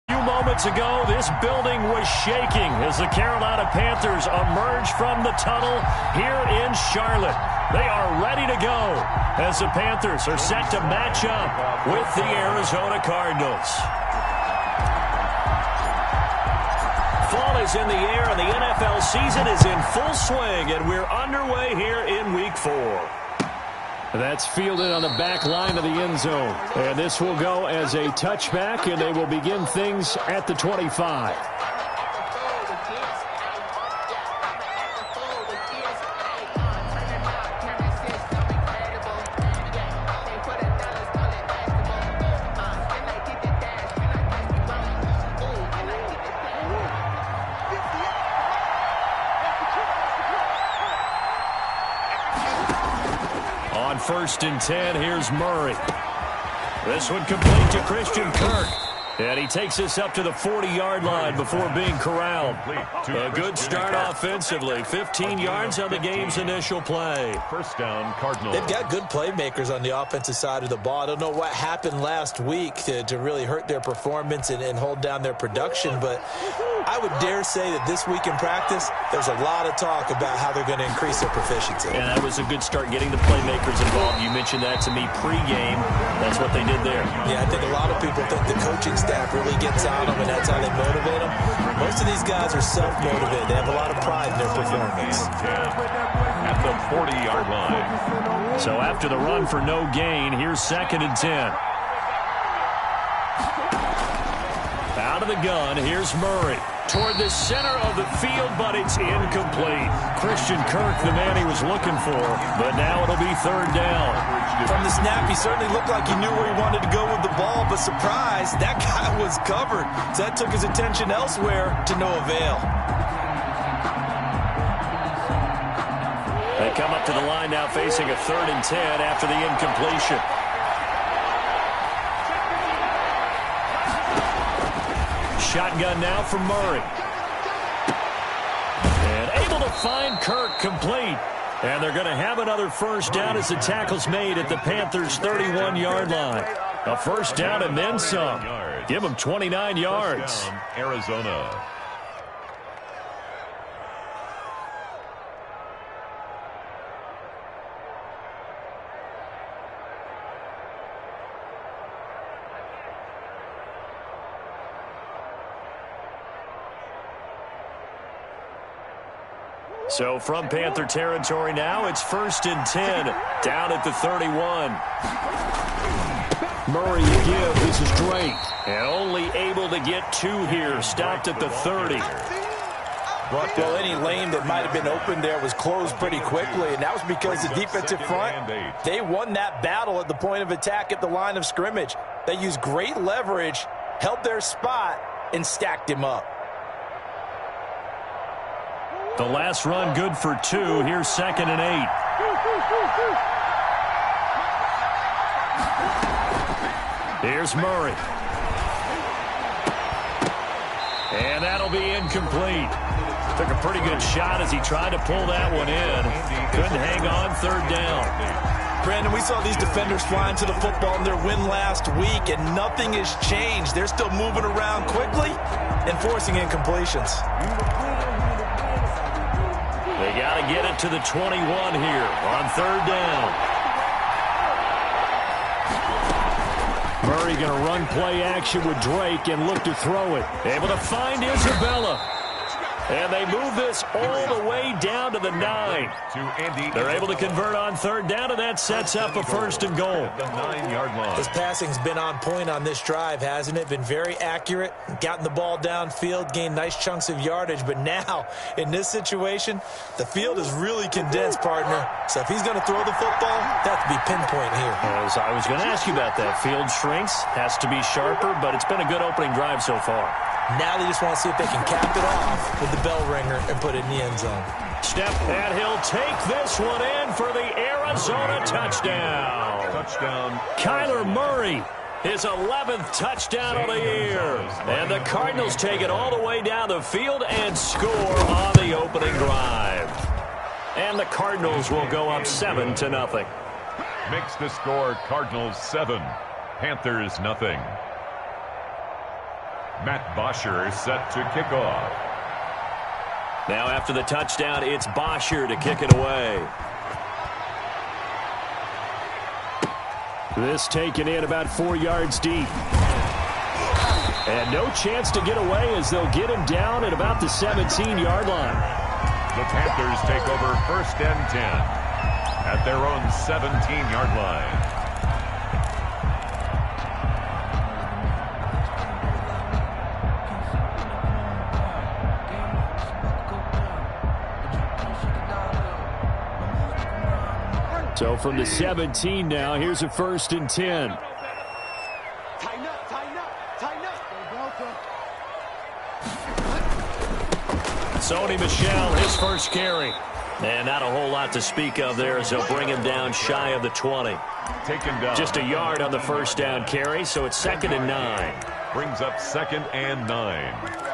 A few moments ago, this building was shaking as the Carolina Panthers emerged from the tunnel here in Charlotte. They are ready to go as the Panthers are set to match up with the Arizona Cardinals. Fall is in the air, and the NFL season is in full swing, and we're underway here in Week 4. That's fielded on the back line of the end zone. And this will go as a touchback, and they will begin things at the 25. On 1st and 10, here's Murray. This one complete to Christian Kirk. And he takes this up to the 40-yard line before being corralled. A good start offensively. 15 yards on the game's initial play. First down, Cardinals. They've got good playmakers on the offensive side of the ball. I don't know what happened last week to really hurt their performance and hold down their production, but I would dare say that this week in practice, there's a lot of talk about how they're going to increase their proficiency. And that was a good start getting the playmakers involved. You mentioned that to me pregame. That's what they did there. Yeah, I think a lot of people think the coaching staff really gets on them, and that's how they motivate them. Most of these guys are self-motivated. They have a lot of pride in their performance. At the 40-yard line. So after the run for no gain, here's 2nd and 10. Out of the gun, here's Murray. Toward the center of the field, but it's incomplete. Christian Kirk, the man he was looking for, but now it'll be 3rd down. From the snap, he certainly looked like he knew where he wanted to go with the ball, but surprise, that guy was covered. So that took his attention elsewhere to no avail. They come up to the line now facing a 3rd and 10 after the incompletion. Shotgun now from Murray. And able to find Kirk complete. And they're going to have another first down as the tackle's made at the Panthers' 31-yard line. A first down and then some. Give them 29 yards. Down, Arizona. So from Panther territory now, it's 1st and 10, down at the 31. Murray again, this is great. And only able to get 2 here, stopped at the 30. Well, any lane that might have been open there was closed pretty quickly, and that was because the defensive front, they won that battle at the point of attack at the line of scrimmage. They used great leverage, held their spot, and stacked him up. The last run good for 2. Here's 2nd and 8. Here's Murray. And that'll be incomplete. Took a pretty good shot as he tried to pull that one in. Couldn't hang on, 3rd down. Brandon, we saw these defenders flying to the football in their win last week, and nothing has changed. They're still moving around quickly and forcing incompletions. They got to get it to the 21 here on 3rd down. Murray going to run play action with Drake and look to throw it. Able to find Isabella. And they move this all the way down to the 9. They're able to convert on 3rd down, and that sets up a 1st and goal. The 9-yard line. His passing's been on point on this drive, hasn't it? Been very accurate, gotten the ball downfield, gained nice chunks of yardage. But now, in this situation, the field is really condensed, partner. So if he's going to throw the football, that to be pinpoint here. As I was going to ask you about that. Field shrinks, has to be sharper, but it's been a good opening drive so far. Now they just want to see if they can cap it off with the bell ringer and put it in the end zone. Step, and he'll take this one in for the Arizona touchdown. Touchdown. Kyler Murray, his 11th touchdown of the year. And the Cardinals take it all the way down the field and score on the opening drive. And the Cardinals will go up 7-0. Makes the score Cardinals 7, Panthers nothing. Matt Bosher set to kick off. Now after the touchdown, it's Bosher to kick it away. This taken in about 4 yards deep. And no chance to get away as they'll get him down at about the 17-yard line. The Panthers take over 1st and 10 at their own 17-yard line. So from the 17 now, here's a 1st and 10. Sony Michel, his first carry. And not a whole lot to speak of there as they'll bring him down shy of the 20. Taken down. Just a yard on the first down carry, so it's 2nd and 9. Brings up 2nd and 9.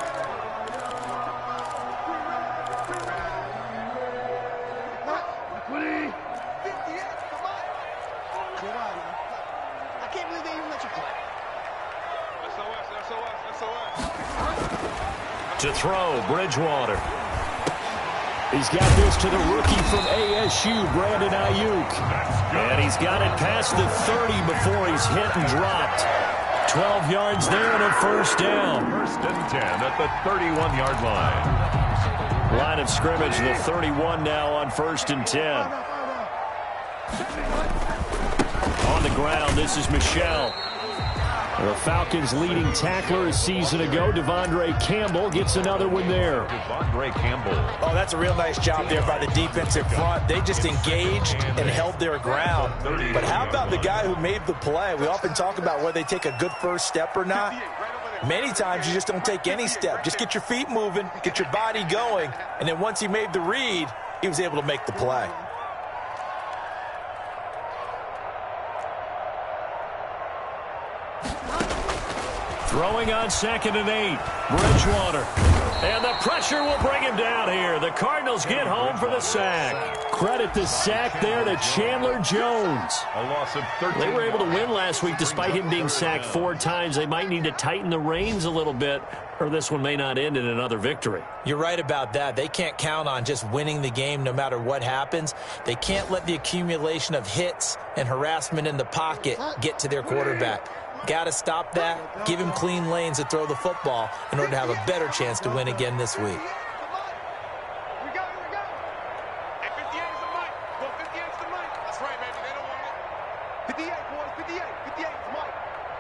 To throw, Bridgewater. He's got this to the rookie from ASU, Brandon Ayuk. And he's got it past the 30 before he's hit and dropped. 12 yards there and a first down. 1st and 10 at the 31-yard line. Line of scrimmage, the 31 now on 1st and 10. On the ground, this is Michel. The Falcons' leading tackler a season ago, Devondre Campbell, gets another one there. Devondre Campbell. Oh, that's a real nice job there by the defensive front. They just engaged and held their ground. But how about the guy who made the play? We often talk about whether they take a good first step or not. Many times you just don't take any step. Just get your feet moving, get your body going, and then once he made the read, he was able to make the play. Throwing on 2nd and 8. Bridgewater. And the pressure will bring him down here. The Cardinals get home for the sack. Credit the sack there to Chandler Jones. A loss of 13. They were able to win last week despite him being sacked 4 times. They might need to tighten the reins a little bit, or this one may not end in another victory. You're right about that. They can't count on just winning the game no matter what happens. They can't let the accumulation of hits and harassment in the pocket get to their quarterback. Got to stop that, give him clean lanes to throw the football in order to have a better chance to win again this week.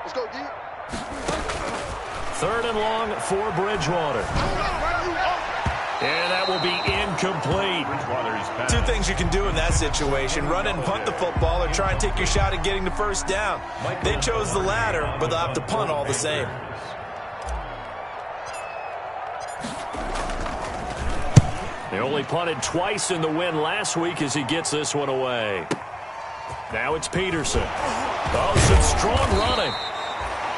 Let's go, D. 3rd and long for Bridgewater. And that will be incomplete. Two things you can do in that situation: run and punt the football, or try and take your shot at getting the first down. They chose the latter, but they'll have to punt all the same. They only punted twice in the win last week as he gets this one away. Now it's Peterson. Oh, some strong running.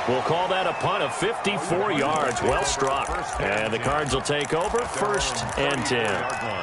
We'll call that a punt of 54 yards. Well struck. And the Cards will take over 1st and 10.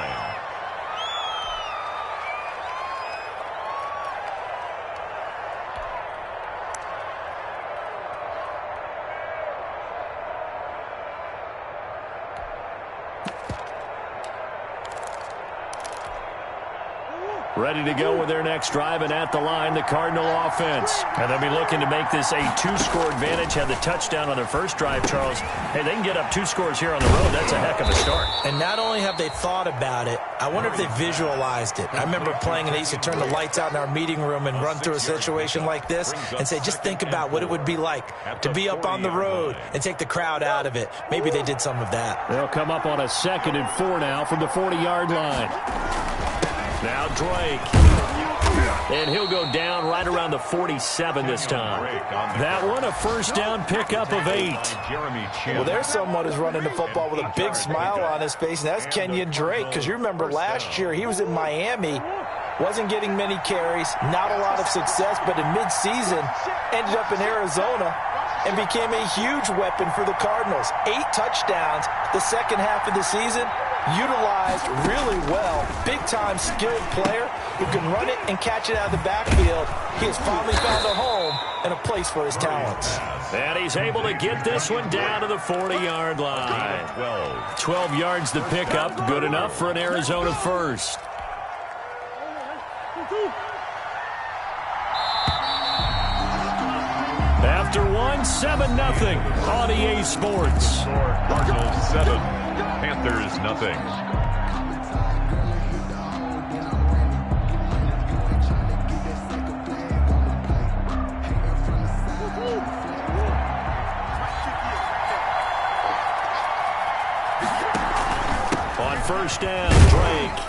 Ready to go with their next drive, and at the line, the Cardinal offense. And they'll be looking to make this a 2-score advantage. Had the touchdown on their first drive, Charles. Hey, they can get up 2 scores here on the road. That's a heck of a start. And not only have they thought about it, I wonder if they visualized it. I remember playing, and they used to turn the lights out in our meeting room and run through a situation like this and say, just think about what it would be like to be up on the road and take the crowd out of it. Maybe they did some of that. They'll come up on a 2nd and 4 now from the 40-yard line. Now Drake. And he'll go down right around the 47 this time. That one, a first down pickup of 8. Well, there's someone who's running the football with a big smile on his face, and that's Kenyon Drake, because you remember last year he was in Miami, wasn't getting many carries, not a lot of success, but in midseason ended up in Arizona and became a huge weapon for the Cardinals. 8 touchdowns the second half of the season. utilized really well. Big-time skilled player who can run it and catch it out of the backfield. He has finally found a home and a place for his talents. And he's able to get this one down to the 40-yard line. 12 yards to pick up. Good enough for an Arizona first. After 7-0 on EA Sports. Cardinals 7, Panthers nothing. On first down, Drake.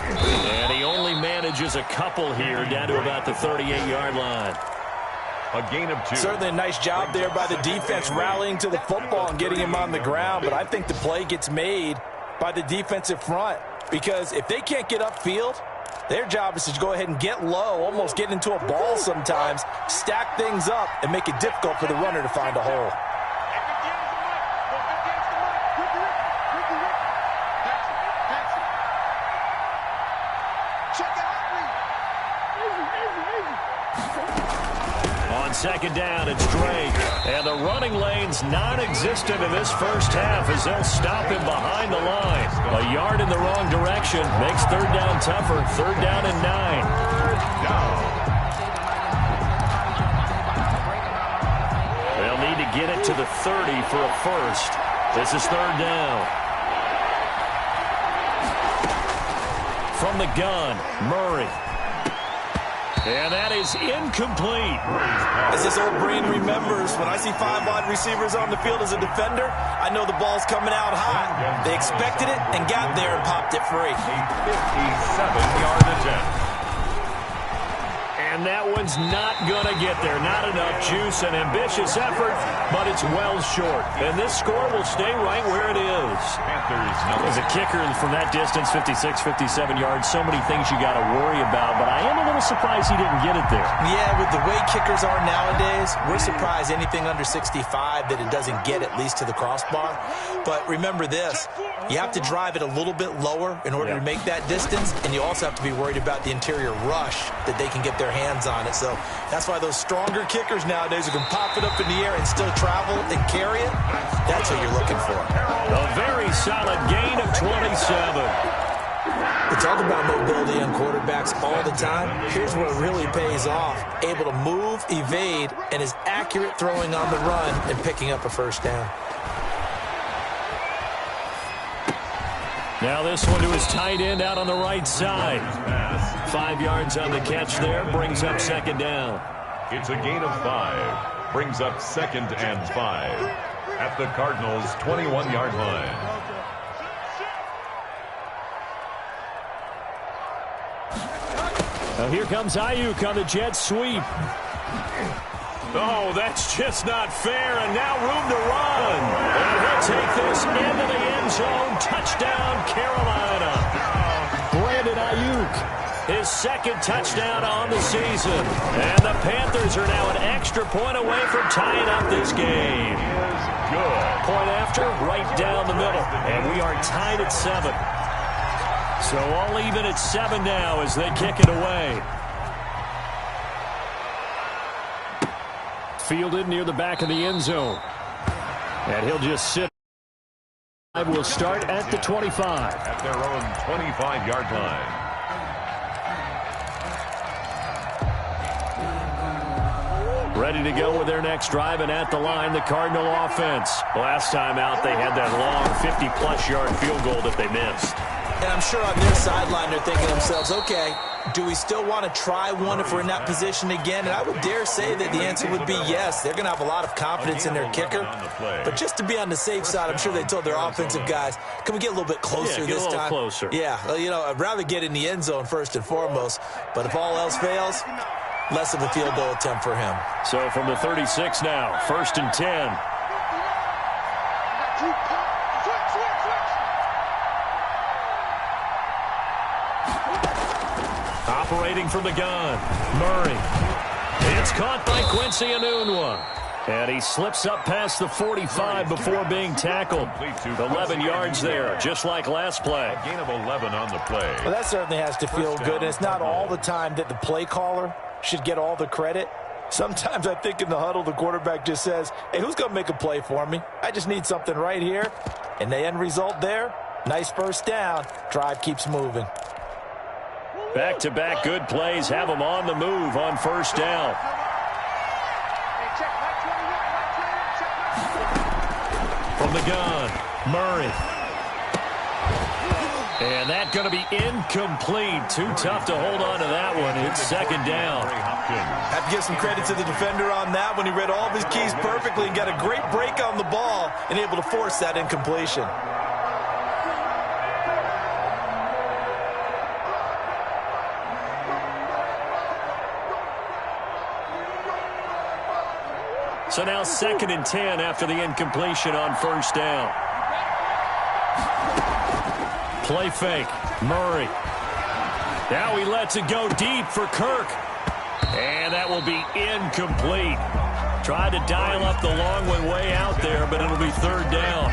And he only manages a couple here down to about the 38-yard line. A gain of 2. Certainly a nice job there by the defense rallying to the football and getting him on the ground, but I think the play gets made by the defensive front because if they can't get upfield, their job is to go ahead and get low, almost get into a ball sometimes, stack things up, and make it difficult for the runner to find a hole. Second down, it's Drake. And the running lane's non-existent in this first half as they'll stop him behind the line. A yard in the wrong direction makes third down tougher. Third down and 9. They'll need to get it to the 30 for a first. This is third down. From the gun, Murray. And that is incomplete. As this old brain remembers, when I see 5 wide receivers on the field as a defender, I know the ball's coming out hot. They expected it and got there and popped it free. A 57-yard attempt. And that one's not going to get there. Not enough juice, an ambitious effort, but it's well short. And this score will stay right where it is. As a kicker from that distance, 56, 57 yards, so many things you got to worry about, but I am a little surprised he didn't get it there. Yeah, with the way kickers are nowadays, we're surprised anything under 65 that it doesn't get at least to the crossbar. But remember this, you have to drive it a little bit lower in order to make that distance, and you also have to be worried about the interior rush that they can get their hands on it. So that's why those stronger kickers nowadays who can pop it up in the air and still travel and carry it, that's what you're looking for. A very solid gain of 27. We talk about mobility on quarterbacks all the time. Here's where it really pays off. Able to move, evade, and is accurate throwing on the run and picking up a first down. Now this one to his tight end out on the right side. 5 yards on the catch there, brings up second down. It's a gain of 5. Brings up second and 5 at the Cardinals' 21-yard line. Now here comes Ayuk on the jet sweep. Oh, that's just not fair, and now room to run. And he'll take this into the end zone. Touchdown, Carolina. Brandon Ayuk, his second touchdown on the season. And the Panthers are now an extra point away from tying up this game. Good. Point after, right down the middle. And we are tied at 7. So all even at 7 now as they kick it away. Fielded near the back of the end zone. And he'll just sit. Will start at the 25. At their own 25-yard line. Ready to go with their next drive, and at the line, the Cardinal offense. Last time out, they had that long 50-plus yard field goal that they missed. And I'm sure on their sideline they're thinking to themselves, okay, do we still want to try one if we're in that position again? And I would dare say that the answer would be yes. They're going to have a lot of confidence in their kicker. But just to be on the safe side, I'm sure they told their offensive guys, can we get a little bit closer this time? A little closer. Yeah, well, you know, I'd rather get in the end zone first and foremost. But if all else fails, less of a field goal attempt for him. So from the 36 now, first and 10. Operating from the gun, Murray. It's caught by Quincy Enunwa. And he slips up past the 45 before being tackled. 11 yards there, just like last play. A gain of 11 on the play. Well, that certainly has to feel good, and it's not all the time that the play caller should get all the credit. Sometimes I think in the huddle, the quarterback just says, hey, who's going to make a play for me? I just need something right here. And the end result there, nice first down. Drive keeps moving. Back-to-back good plays have them on the move on first down. From the gun, Murray. And that's going to be incomplete. Too tough to hold on to that one. It's second down. Have to give some credit to the defender on that when he read all of his keys perfectly and got a great break on the ball and able to force that incompletion. So now 2nd and 10 after the incompletion on first down. Play fake. Murray. Now he lets it go deep for Kirk. And that will be incomplete. Tried to dial up the long one way out there, but it'll be third down.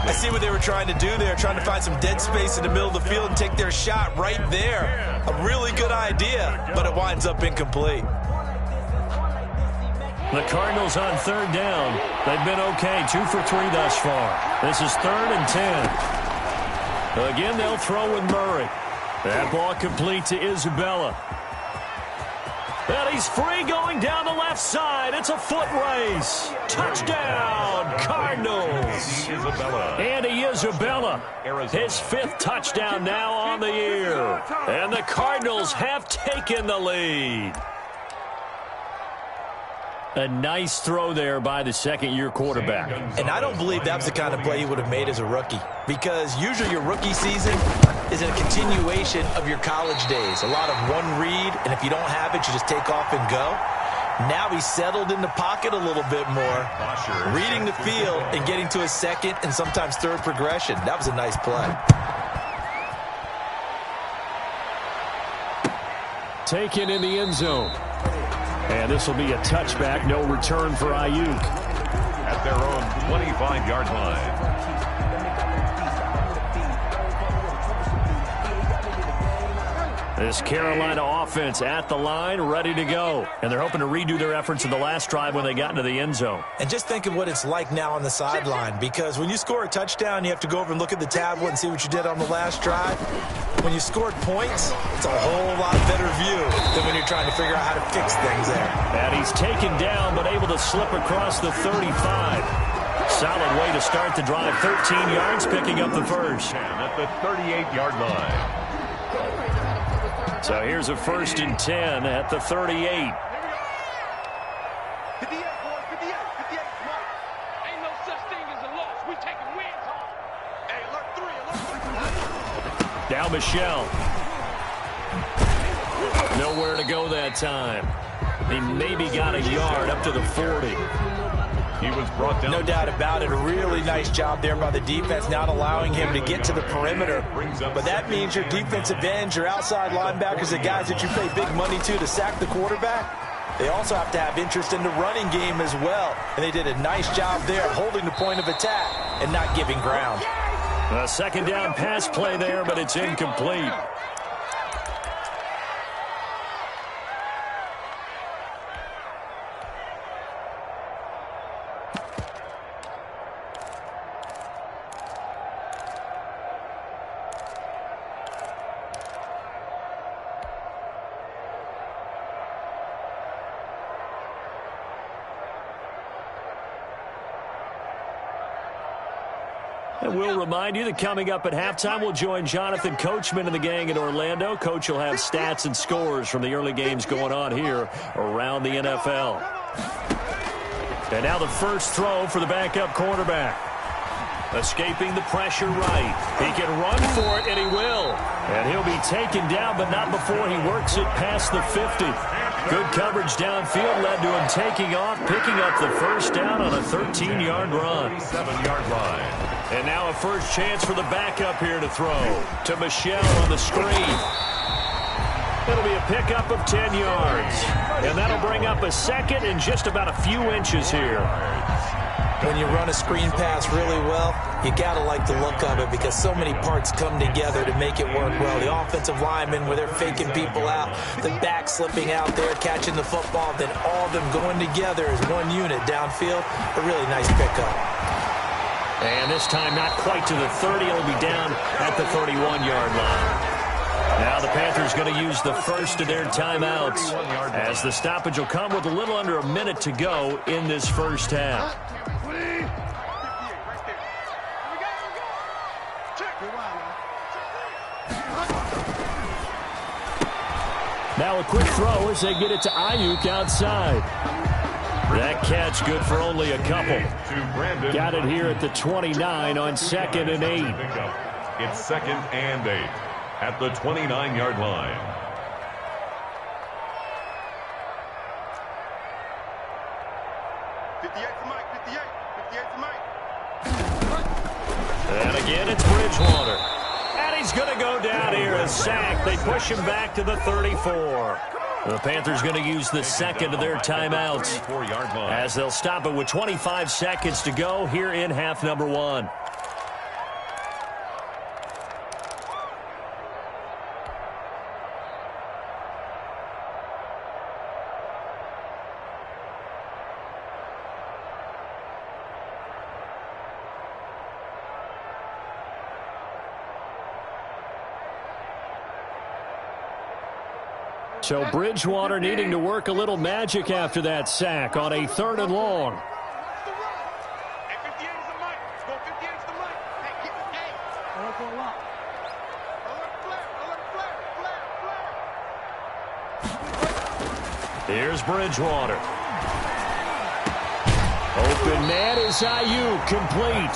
I see what they were trying to do there, trying to find some dead space in the middle of the field and take their shot right there. A really good idea, but it winds up incomplete. The Cardinals on third down. They've been okay, 2 for 3 thus far. This is 3rd and 10. Again, they'll throw with Murray. That ball complete to Isabella. And he's free going down the left side. It's a foot race. Touchdown, Cardinals. Andy Isabella, his 5th touchdown now on the year. And the Cardinals have taken the lead. A nice throw there by the second-year quarterback. And I don't believe that was the kind of play he would have made as a rookie, because usually your rookie season is a continuation of your college days. A lot of one read, and if you don't have it, you just take off and go. Now he's settled in the pocket a little bit more, reading the field and getting to his second and sometimes third progression. That was a nice play. Taken in the end zone. And this will be a touchback, no return for Ayuk. At their own 25-yard line. This Carolina offense at the line, ready to go. And they're hoping to redo their efforts in the last drive when they got into the end zone. And just think of what it's like now on the sideline, because when you score a touchdown, you have to go over and look at the tablet and see what you did on the last drive. When you scored points, it's a whole lot better view than when you're trying to figure out how to fix things there. And he's taken down, but able to slip across the 35. Solid way to start the drive. 13 yards, picking up the first. At the 38-yard line. So here's a 1st and 10 at the 38. 58, boy, 58, 58, Mike. Ain't no such thing as a loss. We taking wins home. Hey, alert 3. Now Michelle. Nowhere to go that time. He maybe got a yard up to the 40. He was brought down. No doubt about it. A really nice job there by the defense, not allowing him to get to the perimeter. But that means your defensive ends, your outside linebackers, the guys that you pay big money to sack the quarterback, they also have to have interest in the running game as well. And they did a nice job there holding the point of attack and not giving ground. A second down pass play there, but it's incomplete. And we'll remind you that coming up at halftime, we'll join Jonathan Coachman and the gang in Orlando. Coach will have stats and scores from the early games going on here around the NFL. And now the first throw for the backup quarterback. Escaping the pressure right. He can run for it, and he will. And he'll be taken down, but not before he works it past the 50. Good coverage downfield led to him taking off, picking up the first down on a 13-yard run. 37-yard line. And now a first chance for the backup here to throw. To Michelle on the screen. It'll be a pickup of 10 yards. And that'll bring up a second and just about a few inches here. When you run a screen pass really well, you got to like the look of it because so many parts come together to make it work well. The offensive linemen, where they're faking people out, the back slipping out there, catching the football, then all of them going together as one unit downfield. A really nice pickup. And this time not quite to the 30. It'll be down at the 31-yard line. Now the Panthers going to use the first of their timeouts as the stoppage will come with a little under a minute to go in this first half. Now a quick throw as they get it to Ayuk outside. That catch good for only a couple. Got it here at the 29 on 2nd and 8. It's 2nd and 8 at the 29-yard line. And again, it's Bridgewater. And he's going to go down here, a sack. They push him back to the 34. The Panthers going to use the second of their timeouts as they'll stop it with 25 seconds to go here in half number 1. So Bridgewater needing to work a little magic after that sack on a 3rd and long. Here's Bridgewater. Open man is Ayuk, complete.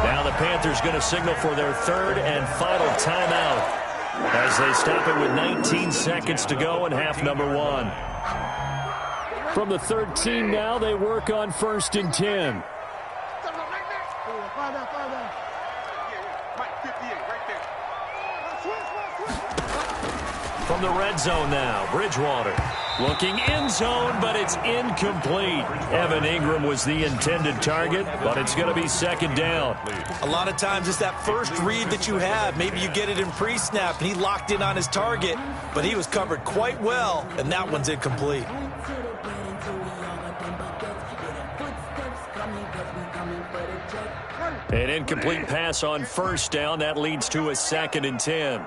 Now the Panthers going to signal for their 3rd and final timeout as they stop it with 19 seconds to go in half number 1. From the 13 now, they work on 1st and 10. From the red zone now, Bridgewater looking end zone, but it's incomplete. Evan Ingram was the intended target, but it's going to be 2nd down. A lot of times it's that first read that you have. Maybe you get it in pre-snap, and he locked in on his target, but he was covered quite well, and that one's incomplete. An incomplete pass on 1st down. That leads to a 2nd and 10.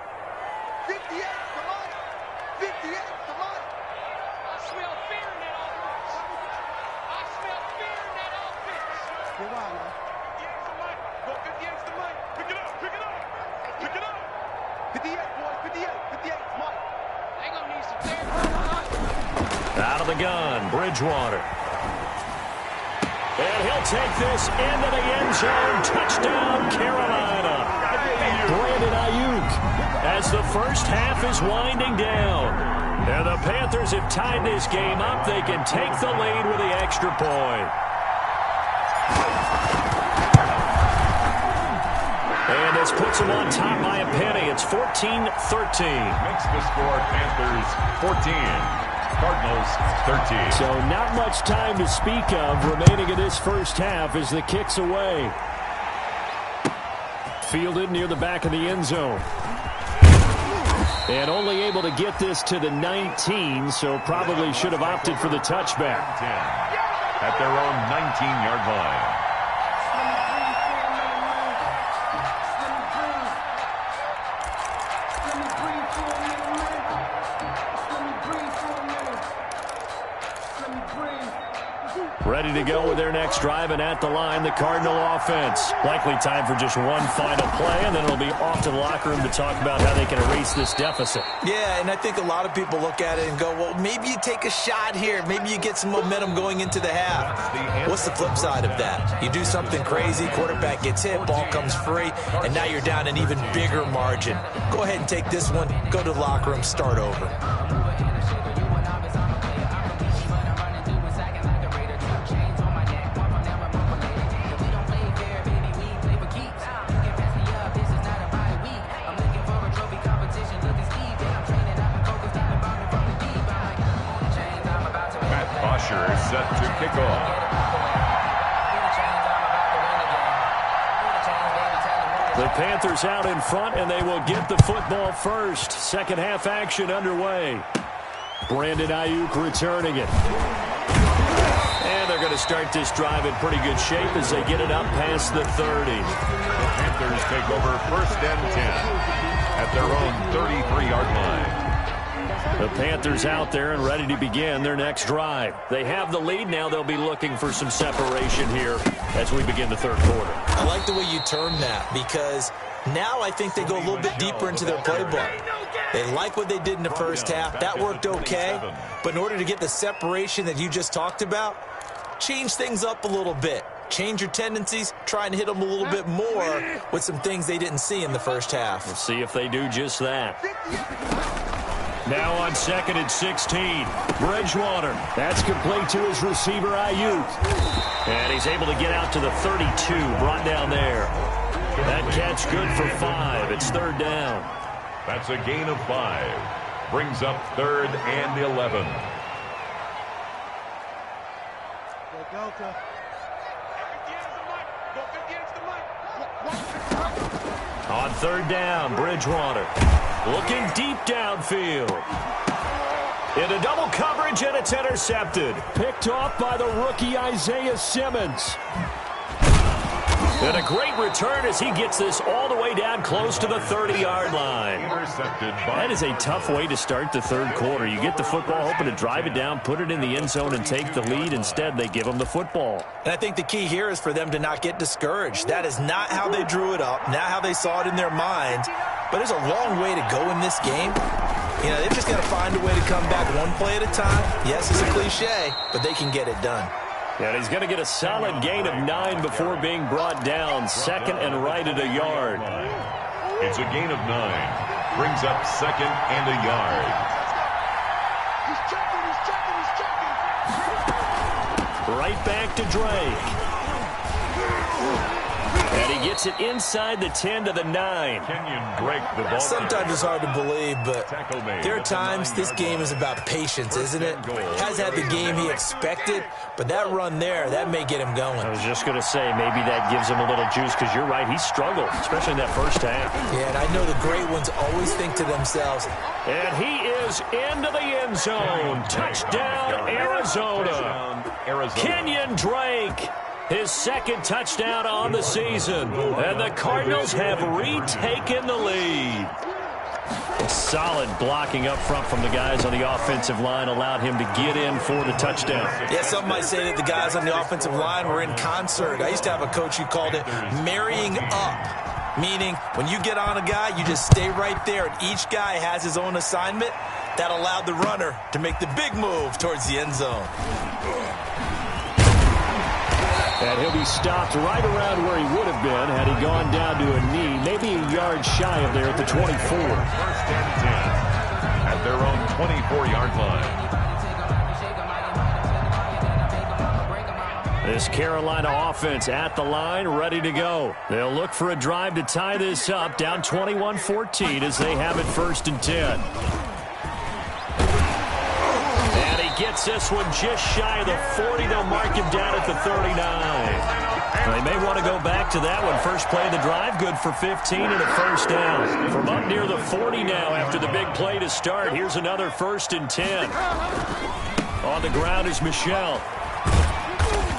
Out of the gun, Bridgewater. And he'll take this into the end zone. Touchdown, Carolina. Brandon Ayuk as the first half is winding down. And the Panthers have tied this game up. They can take the lead with the extra point. And this puts them on top by a penny. It's 14-13. Makes the score Panthers 14. Cardinals 13. So not much time to speak of remaining in this first half as the kick's away. Fielded near the back of the end zone. And only able to get this to the 19, so probably should have opted for the touchback. 10 at their own 19-yard line. Ready to go with their next drive, and at the line, the Cardinal offense. Likely time for just one final play, and then it'll be off to the locker room to talk about how they can erase this deficit. Yeah, and I think a lot of people look at it and go, well, maybe you take a shot here. Maybe you get some momentum going into the half. What's the flip side of that? You do something crazy, quarterback gets hit, ball comes free, and now you're down an even bigger margin. Go ahead and take this one, go to the locker room, start over. pressure set to kick off. The Panthers out in front, and they will get the football first. Second half action underway. Brandon Ayuk returning it. And they're going to start this drive in pretty good shape as they get it up past the 30. The Panthers take over 1st and 10 at their own 33-yard line. The Panthers out there and ready to begin their next drive. They have the lead. Now they'll be looking for some separation here as we begin the third quarter. I like the way you term that, because now I think they go a little bit deeper into their playbook. They like what they did in the first half. That worked okay. But in order to get the separation that you just talked about, change things up a little bit. Change your tendencies, try and hit them a little bit more with some things they didn't see in the first half. We'll see if they do just that. Now on 2nd and 16, Bridgewater. That's complete to his receiver, Ayuk. And he's able to get out to the 32, brought down there. That catch good for 5. It's 3rd down. That's a gain of 5. Brings up 3rd and 11. On 3rd down, Bridgewater looking deep downfield. Into double coverage, and it's intercepted. Picked off by the rookie Isaiah Simmons. And a great return as he gets this all the way down close to the 30-yard line. That is a tough way to start the third quarter. You get the football, hoping to drive it down, put it in the end zone, and take the lead. Instead, they give them the football. And I think the key here is for them to not get discouraged. That is not how they drew it up, not how they saw it in their minds. But there's a long way to go in this game. You know, they've just got to find a way to come back one play at a time. Yes, it's a cliche, but they can get it done. And he's going to get a solid gain of 9 before being brought down. 2nd and right at a yard. It's a gain of 9. Brings up 2nd and a yard. Right back to Drake. And he gets it inside the 10 to the 9. Kenyon Drake, the ball. Sometimes it's hard to believe, but there are times this game is about patience, isn't it? Has had the game he expected, but that run there, that may get him going. I was just going to say, maybe that gives him a little juice, because you're right, he struggled, especially in that first half. Yeah, and I know the great ones always think to themselves. And he is into the end zone. Touchdown, Arizona. Kenyon Drake. His 2nd touchdown on the season. And the Cardinals have retaken the lead. Solid blocking up front from the guys on the offensive line allowed him to get in for the touchdown. Yeah, some might say that the guys on the offensive line were in concert. I used to have a coach who called it marrying up, meaning when you get on a guy, you just stay right there, and each guy has his own assignment. That allowed the runner to make the big move towards the end zone. And he'll be stopped right around where he would have been had he gone down to a knee, maybe a yard shy of there at the 24. 1st and 10 at their own 24-yard line. This Carolina offense at the line, ready to go. They'll look for a drive to tie this up, down 21-14 as they have it 1st and 10. Gets this one just shy of the 40. They'll mark him down at the 39. They may want to go back to that one. First play of the drive, good for 15 and a 1st down. From up near the 40 now after the big play to start. Here's another 1st and 10. On the ground is Michel.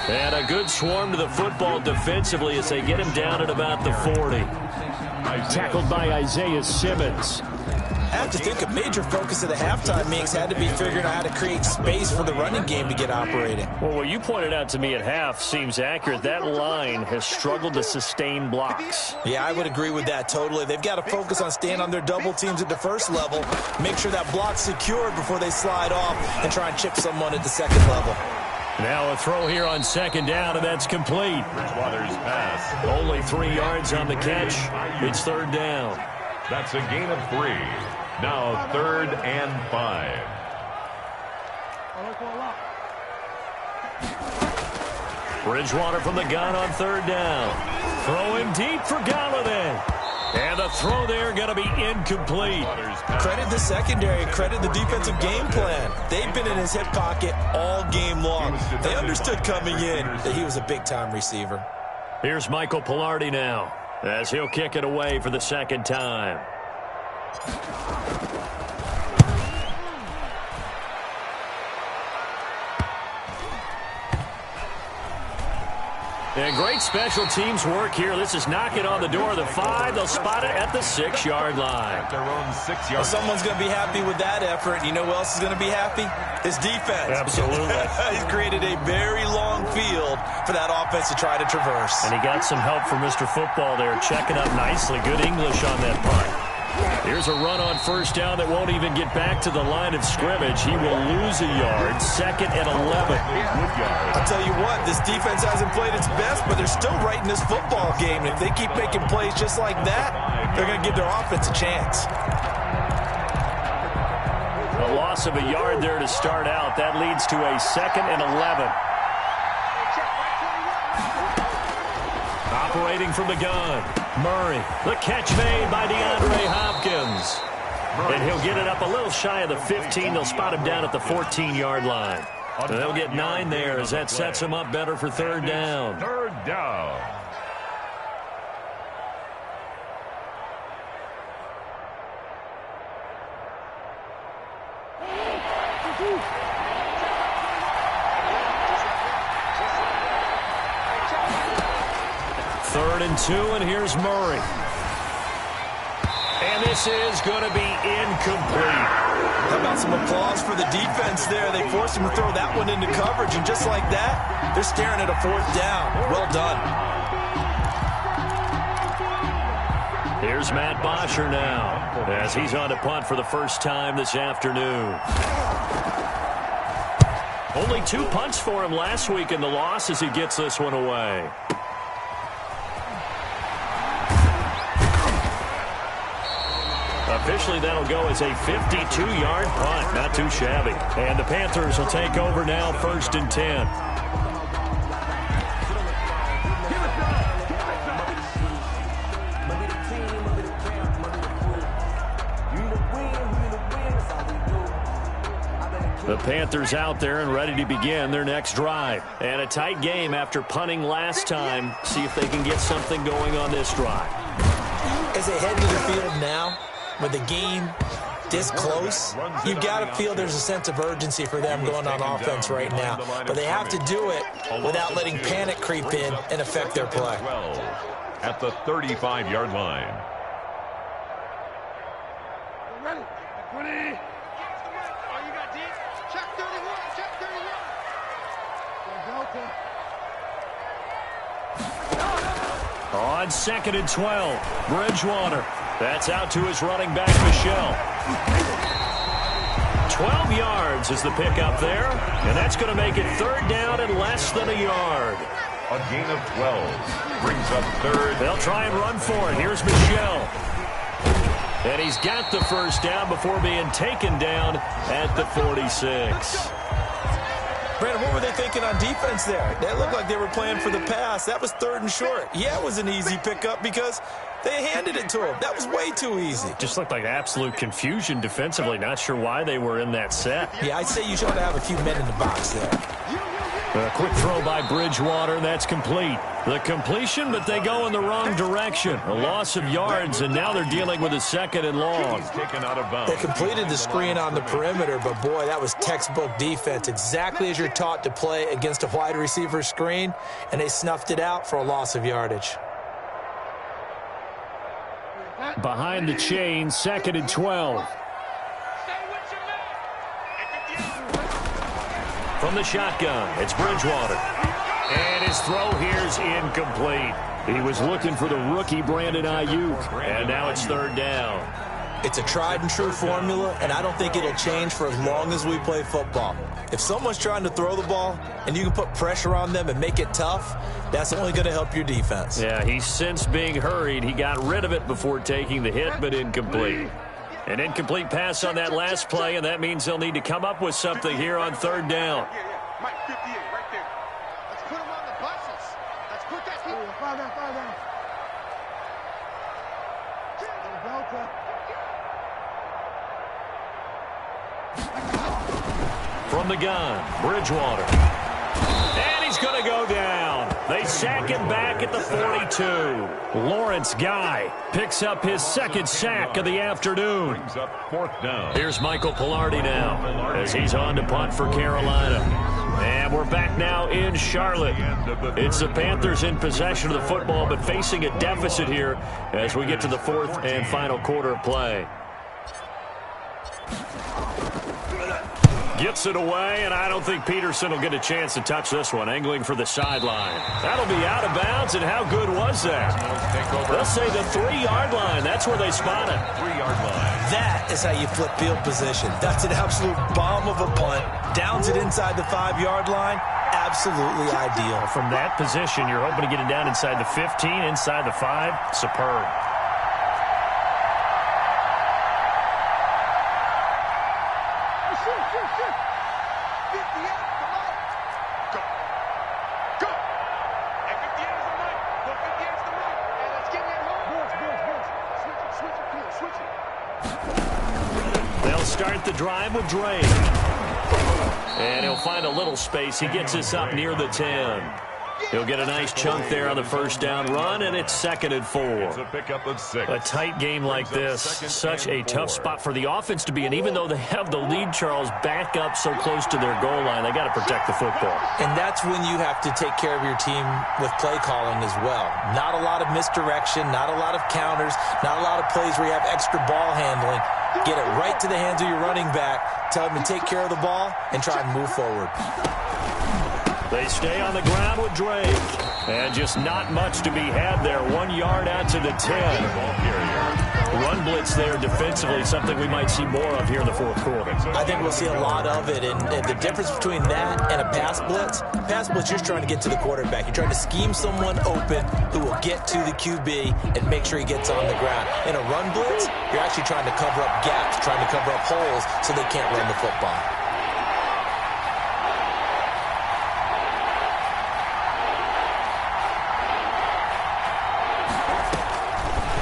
And a good swarm to the football defensively as they get him down at about the 40. Tackled by Isaiah Simmons. I have to think a major focus of the halftime mix had to be figuring out how to create space for the running game to get operating. Well, what you pointed out to me at half seems accurate. That line has struggled to sustain blocks. Yeah, I would agree with that totally. They've got to focus on staying on their double teams at the first level, make sure that block's secured before they slide off and try and chip someone at the second level. Now a throw here on 2nd down, and that's complete. Bridgewater's pass. Only 3 yards on the catch. It's 3rd down. That's a gain of 3. Now 3rd and 5. Bridgewater from the gun on 3rd down. Throwing deep for Galladay. And the throw there going to be incomplete. Credit the secondary, credit the defensive game plan. They've been in his hip pocket all game long. They understood coming in that he was a big-time receiver. Here's Michael Pilardi now, as he'll kick it away for the second time. And great special teams work here. This is knocking on the door of the 5. They'll spot it at the 6-yard line. At their own 6-yard Well, someone's going to be happy with that effort. You know who else is going to be happy? His defense. Absolutely. He's created a very long field for that offense to try to traverse. And he got some help from Mr. Football there, checking up nicely. Good English on that punt. Here's a run on first down that won't even get back to the line of scrimmage. He will lose a yard. 2nd and 11. I'll tell you what, this defense hasn't played its best, but they're still right in this football game. If they keep making plays just like that, they're going to give their offense a chance. A loss of a yard there to start out. That leads to a 2nd and 11. Operating from the gun, Murray. The catch made by DeAndre Hopkins. And he'll get it up a little shy of the 15. They'll spot him down at the 14-yard line. And they'll get 9 there as that sets him up better for 3rd down. 3rd down. Third and 2, and here's Murray. And this is going to be incomplete. How about some applause for the defense there? They forced him to throw that one into coverage, and just like that, they're staring at a 4th down. Well done. Here's Matt Bosher now, as he's on to punt for the first time this afternoon. Only 2 punts for him last week in the loss as he gets this one away. Officially, that'll go as a 52-yard punt. Not too shabby. And the Panthers will take over now, 1st and 10. The Panthers out there and ready to begin their next drive. And a tight game after punting last time. See if they can get something going on this drive. As they head to the field now, with the game this close, you've got to feel there's a sense of urgency for them going on offense right now. But they have to do it without letting panic creep in and affect their play. At the 35-yard line. Ready? 20. Oh, you got deep? Check 31. Check 31. On 2nd and 12, Bridgewater. That's out to his running back, Michel. 12 yards is the pickup there, and that's going to make it 3rd down and less than a yard. A gain of 12 brings up 3rd. They'll try and run for it. Here's Michel. And he's got the first down before being taken down at the 46. Brandon, what were they thinking on defense there? That looked like they were playing for the pass. That was 3rd and short. Yeah, it was an easy pickup because they handed it to him. That was way too easy. Just looked like absolute confusion defensively. Not sure why they were in that set. Yeah, I'd say you should have a few men in the box there. A quick throw by Bridgewater. That's complete. The completion, but they go in the wrong direction. A loss of yards, and now they're dealing with a 2nd and long. Taken out of bounds. They completed the screen on the perimeter, but boy, that was textbook defense. Exactly as you're taught to play against a wide receiver screen, and they snuffed it out for a loss of yardage. Behind the chain, 2nd and 12. From the shotgun, it's Bridgewater. And his throw here's incomplete. He was looking for the rookie Brandon Ayuk. And now it's 3rd down. It's a tried and true formula, and I don't think it'll change for as long as we play football. If someone's trying to throw the ball and you can put pressure on them and make it tough, that's only going to help your defense. Yeah, he's since being hurried. He got rid of it before taking the hit, but incomplete. An incomplete pass on that last play, and that means they'll need to come up with something here on 3rd down. Mike 58 right there. Let's put him on the buses. Let's put that. Five down. the gun, Bridgewater. And he's going to go down. They sack him back at the 42. Lawrence Guy picks up his second sack of the afternoon. Brings up 4th down. Here's Michael Pilardi now as he's on to punt for Carolina. And we're back now in Charlotte. It's the Panthers in possession of the football, but facing a deficit here as we get to the 4th and final quarter of play. Gets it away, and I don't think Peterson will get a chance to touch this one. Angling for the sideline. That'll be out of bounds, and how good was that? They'll say the 3-yard line. That's where they spot it. 3-yard line. That is how you flip field position. That's an absolute bomb of a punt. Downs it inside the 5-yard line. Absolutely ideal. From that position, you're hoping to get it down inside the 15, inside the 5. Superb. Start the drive with Drake. And he'll find a little space. He gets us up near the 10. He'll get a nice chunk there on the first down run, and it's 2nd and 4. It's a pickup of 6. A tight game like this, such a tough spot for the offense to be in. Even though they have the lead, Charles, back up so close to their goal line, they got to protect the football. And that's when you have to take care of your team with play calling as well. Not a lot of misdirection, not a lot of counters, not a lot of plays where you have extra ball handling. Get it right to the hands of your running back. Tell him to take care of the ball and try and move forward. They stay on the ground with Drake. And just not much to be had there. 1 yard out to the 10. Run blitz there defensively, something we might see more of here in the 4th quarter. I think we'll see a lot of it. And the difference between that and a pass blitz, you're just trying to get to the quarterback. You're trying to scheme someone open who will get to the QB and make sure he gets on the ground. In a run blitz, you're actually trying to cover up gaps, trying to cover up holes so they can't run the football.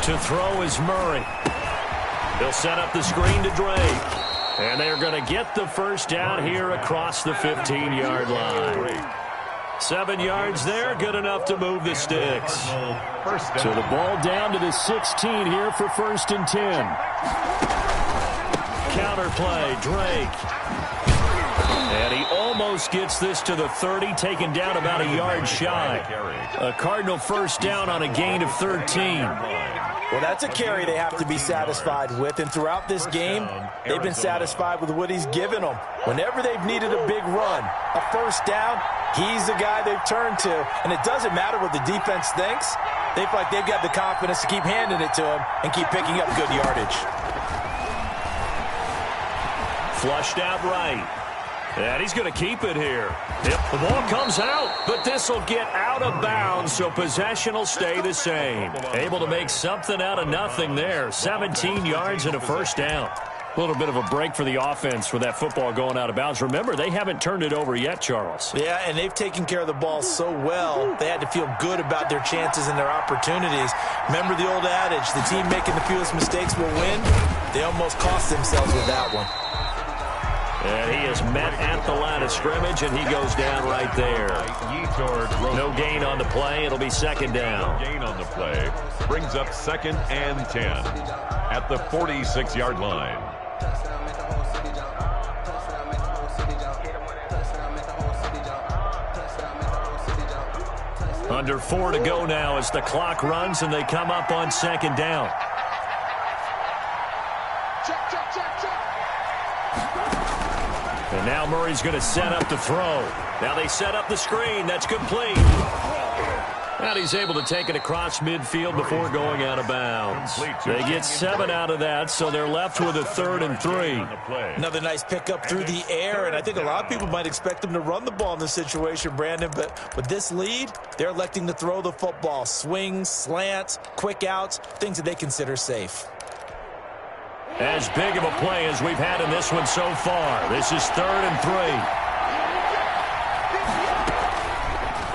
To throw is Murray. They'll set up the screen to Drake. And they're going to get the first down here across the 15-yard line. 7 yards there, good enough to move the sticks. So the ball down to the 16 here for 1st and 10. Counterplay, Drake. And he almost gets this to the 30, taken down about a yard shy. A Cardinal first down on a gain of 13. Well, that's a carry they have to be satisfied with, and throughout this game, they've been satisfied with what he's given them. Whenever they've needed a big run, a first down, he's the guy they've turned to, and it doesn't matter what the defense thinks. They feel like they've got the confidence to keep handing it to him and keep picking up good yardage. Flushed out right. And he's going to keep it here. Yep, the ball comes out, but this will get out of bounds, so possession will stay the same. Able to make something out of nothing there. 17 yards and a first down. A little bit of a break for the offense with that football going out of bounds. Remember, they haven't turned it over yet, Charles. Yeah, and they've taken care of the ball so well, they had to feel good about their chances and their opportunities. Remember the old adage, the team making the fewest mistakes will win? They almost cost themselves with that one. And he is met at the line of scrimmage, and he goes down right there. No gain on the play. It'll be 2nd down. No gain on the play. Brings up 2nd and 10 at the 46-yard line. Under 4 to go now as the clock runs, and they come up on 2nd down. And now Murray's going to set up the throw. Now they set up the screen. That's complete. And he's able to take it across midfield before going out of bounds. They get 7 out of that, so they're left with a 3rd and 3. Another nice pickup through the air, and I think a lot of people might expect them to run the ball in this situation, Brandon, but with this lead, they're electing to throw the football. Swings, slants, quick outs, things that they consider safe. As big of a play as we've had in this one so far. This is 3rd and 3.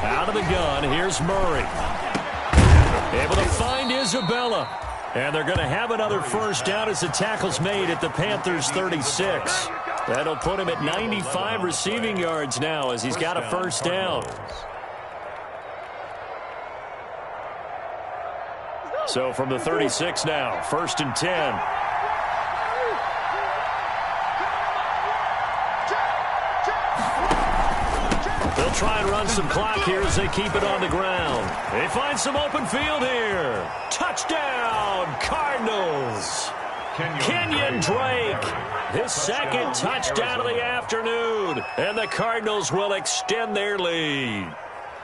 Out of the gun, here's Murray. Able to find Isabella. And they're going to have another first down as the tackle's made at the Panthers' 36. That'll put him at 95 receiving yards now as he's got a first down. So from the 36 now, 1st and 10. They'll try and run some clock here as they keep it on the ground. They find some open field here. Touchdown, Cardinals. Kenyon Drake, his second touchdown of the afternoon. And the Cardinals will extend their lead.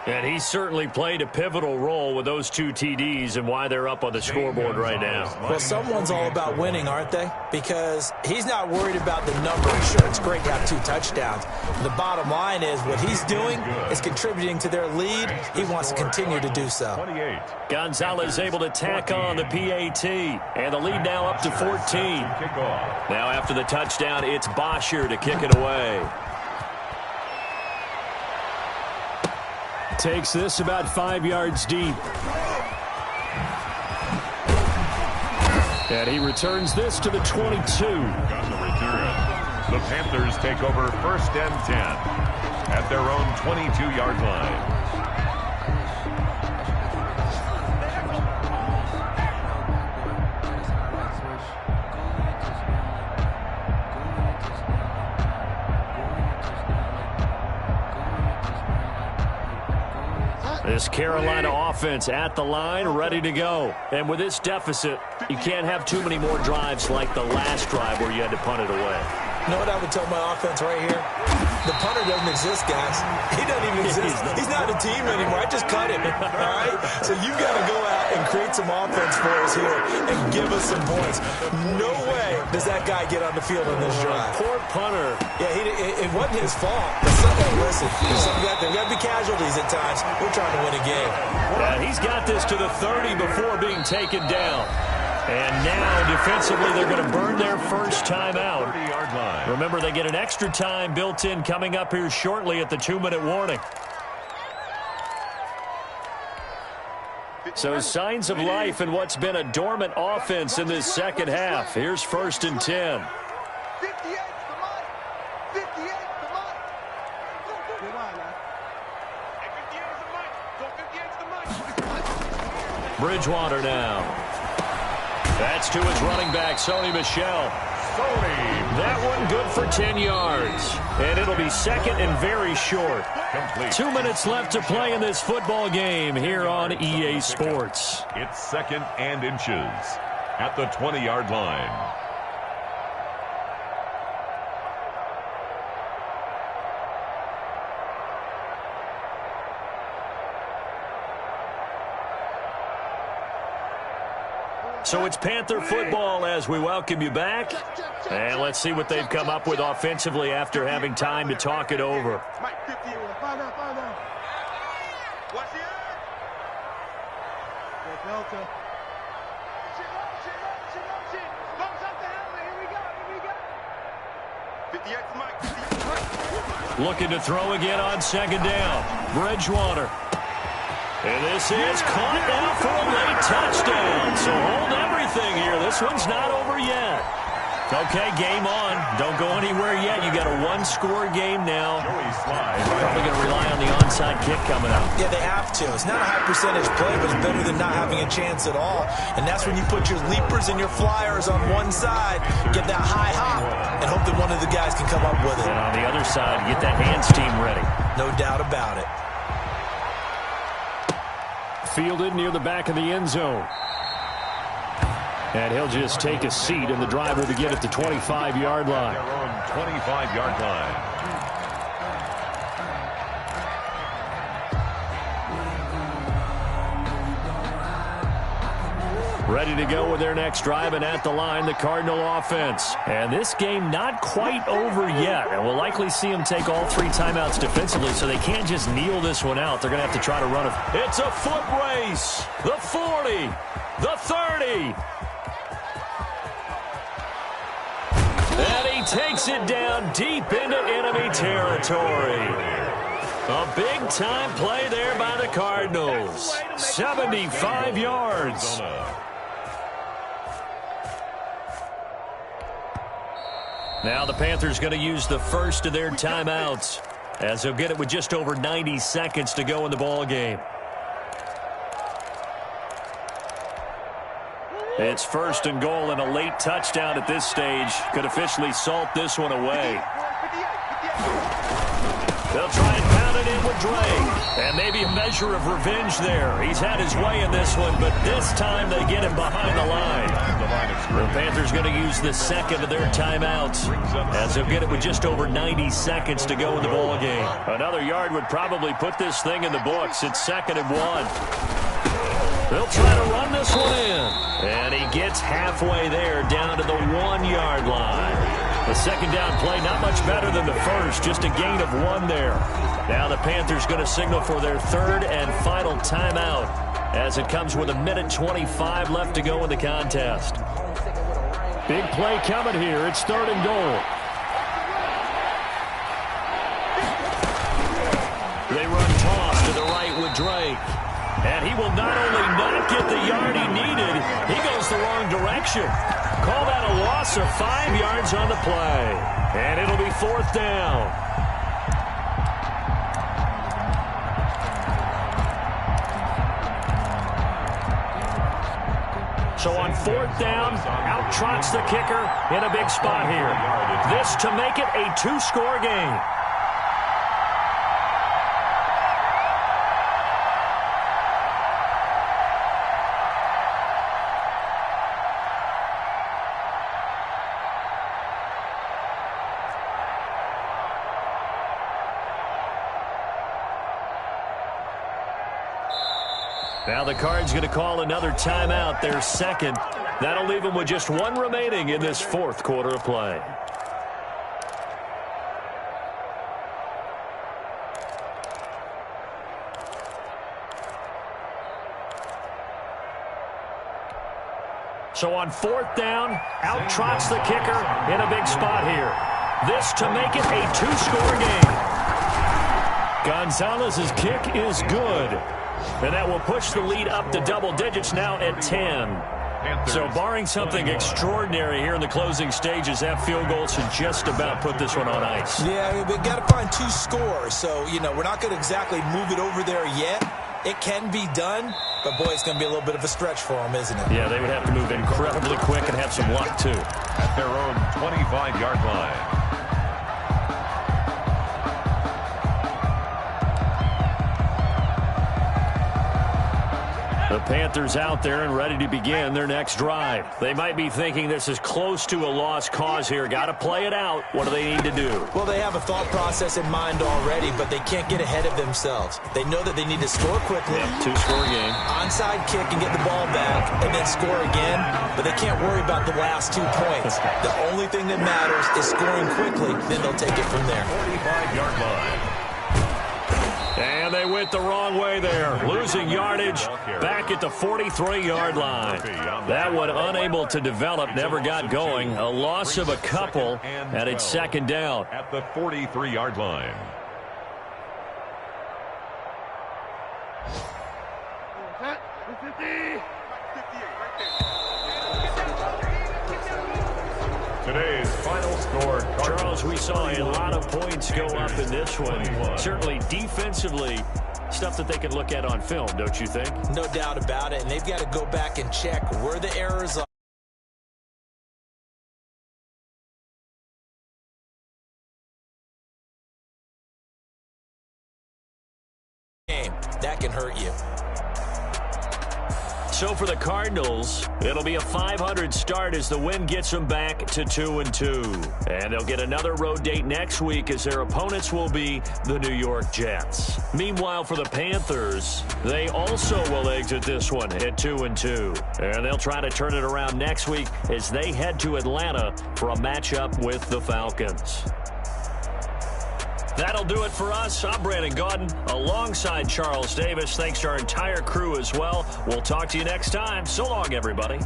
And he certainly played a pivotal role with those 2 TDs and why they're up on the scoreboard right now. Well, someone's all about winning, aren't they? Because he's not worried about the number. Sure, it's great to have 2 touchdowns. The bottom line is what he's doing is contributing to their lead. He wants to continue to do so. Gonzalez able to tack on the PAT. And the lead now up to 14. Now after the touchdown, it's Bosher to kick it away. Takes this about 5 yards deep. And he returns this to the 22. On the return, the Panthers take over 1st and 10 at their own 22-yard line. This Carolina offense at the line, ready to go. And with this deficit, you can't have too many more drives like the last drive where you had to punt it away. You know what I would tell my offense right here? The punter doesn't exist, guys. He doesn't even exist. He's not a team anymore. I just cut him, all right? So you've got to go out and create some offense for us here and give us some points. No way does that guy get on the field on this drive. Poor punter. Yeah, it wasn't his fault. But listen, there got to be casualties at times. We're trying to win a game. Yeah, he's got this to the 30 before being taken down. And now, defensively, they're going to burn their first time out. Remember, they get an extra time built in coming up here shortly at the 2-minute warning. So signs of life in what's been a dormant offense in this second half. Here's 1st and 10. Bridgewater now. That's to his running back, Sony Michel. That one good for 10 yards. And it'll be 2nd and very short. Complete. 2 minutes left to play in this football game here on EA Sports. It's 2nd and inches at the 20-yard line. So it's Panther football as we welcome you back. And let's see what they've come up with offensively after having time to talk it over. Looking to throw again on 2nd down. Bridgewater. And this is caught now for a late touchdown. So hold everything here. This one's not over yet. Okay, game on. Don't go anywhere yet. You got a 1-score game now. Probably going to rely on the onside kick coming up. Yeah, they have to. It's not a high percentage play, but it's better than not having a chance at all. And that's when you put your leapers and your flyers on one side, get that high hop, and hope that one of the guys can come up with it. And on the other side, get that hands team ready. No doubt about it. Fielded near the back of the end zone. And he'll just take a seat, and the drive will begin at the 25-yard line. Their own 25-yard line. Ready to go with their next drive, and at the line, the Cardinal offense. And this game not quite over yet. And we'll likely see them take all 3 timeouts defensively, so they can't just kneel this one out. They're going to have to try to run it. It's a foot race. The 40. The 30. And he takes it down deep into enemy territory. A big-time play there by the Cardinals. 75 yards. Now the Panthers going to use the first of their timeouts, as they'll get it with just over 90 seconds to go in the ball game. It's first and goal, and a late touchdown at this stage could officially salt this one away. They'll try and pound it in with Drake. And maybe a measure of revenge there. He's had his way in this one, but this time they get him behind the line. The Panthers going to use the second of their timeouts, as they'll get it with just over 90 seconds to go in the ball game. Another yard would probably put this thing in the books. It's 2nd and 1. They'll try to run this one in. And he gets halfway there, down to the 1-yard line. The second down play, not much better than the first, just a gain of 1 there. Now the Panthers going to signal for their third and final timeout, as it comes with 1:25 left to go in the contest. Big play coming here. It's 3rd and goal. They run toss to the right with Drake. And he will not only not get the yard he needed, he goes the wrong direction. Call that a loss of 5 yards on the play. And it'll be 4th down. So on 4th down, out trots the kicker in a big spot here. This to make it a 2-score game. Now the Cards going to call another timeout, their second. That'll leave them with just 1 remaining in this 4th quarter of play. So on 4th down, out trots the kicker in a big spot here. This to make it a 2-score game. Gonzalez's kick is good. And that will push the lead up to double digits now at 10. So barring something extraordinary here in the closing stages, that field goal should just about put this one on ice. Yeah, we've got to find 2 scores. So, we're not going to exactly move it over there yet. It can be done, but, boy, it's going to be a little bit of a stretch for them, isn't it? Yeah, they would have to move incredibly quick and have some luck, too. At their own 25-yard line. The Panthers out there and ready to begin their next drive. They might be thinking this is close to a lost cause here. Got to play it out. What do they need to do? Well, they have a thought process in mind already, but they can't get ahead of themselves. They know that they need to score quickly. Yep, 2-score game. Onside kick and get the ball back and then score again, but they can't worry about the last 2 points. The only thing that matters is scoring quickly, then they'll take it from there. 45-yard line. And they went the wrong way there, losing yardage back at the 43-yard line. That one unable to develop, never got going. A loss of a couple, and it's 2nd down. At the 43-yard line. Today's final score. Charles, we saw a lot of points go up in this one. Certainly defensively, stuff that they can look at on film, don't you think? No doubt about it, and they've got to go back and check where the errors are. That can hurt you. So for the Cardinals, it'll be a .500 start as the win gets them back to 2-2. And they'll get another road date next week as their opponents will be the New York Jets. Meanwhile, for the Panthers, they also will exit this one at 2-2. And they'll try to turn it around next week as they head to Atlanta for a matchup with the Falcons. That'll do it for us. I'm Brandon Gaudin alongside Charles Davis. Thanks to our entire crew as well. We'll talk to you next time. So long, everybody.